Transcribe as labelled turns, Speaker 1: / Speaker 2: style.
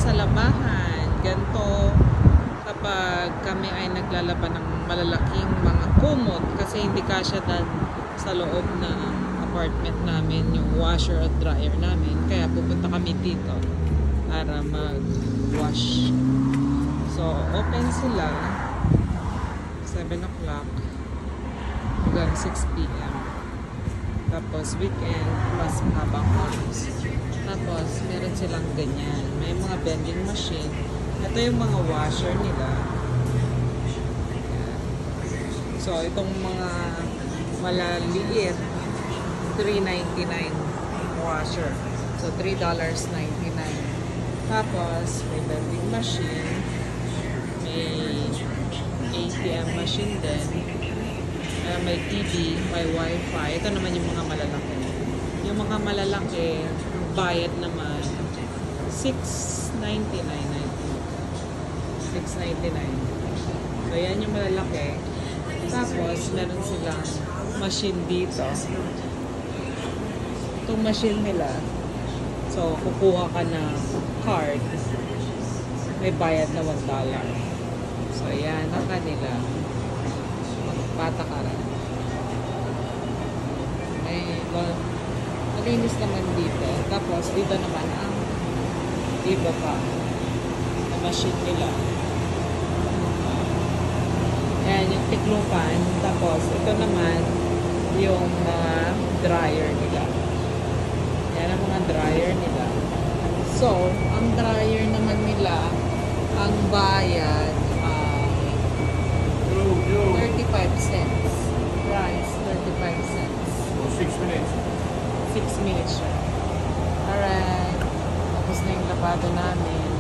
Speaker 1: sa labahan. Ganto kapag kami ay naglalaban ng malalaking mga kumot kasi hindi kasya sa loob ng apartment namin yung washer at dryer namin. Kaya pupunta kami dito para mag-wash. So, open sila 7 o'clock hanggang 6 p.m. Tapos, weekend, mas mahabang oras. Tapos, meron silang ganyan. May mga vending machine. Ito yung mga washer nila. Ayan. So, itong mga malaliit, $3.99 washer. So, $3.99. Tapos, may vending machine. May ATM machine din. May TV, may wifi. Ito naman yung mga malalaki. Yung mga malalaki, bayad naman $6.99. So, yan yung malalaki. Tapos, meron silang machine dito. Itong machine nila, so, kukuha ka ng card. May bayad na $1. So, yan ang kanila. Patakaran. Malinis naman dito. Tapos, dito naman ang iba pa na machine nila. Ayan, yung tiklukan. Tapos, ito naman yung mga dryer nila. Ayan ang mga dryer nila. So, ang dryer naman nila, ang bayad 35 cents. Price, 35 cents.
Speaker 2: So 6 minutes.
Speaker 1: 6 minutes siya. Alright. Tapos na yung labado namin.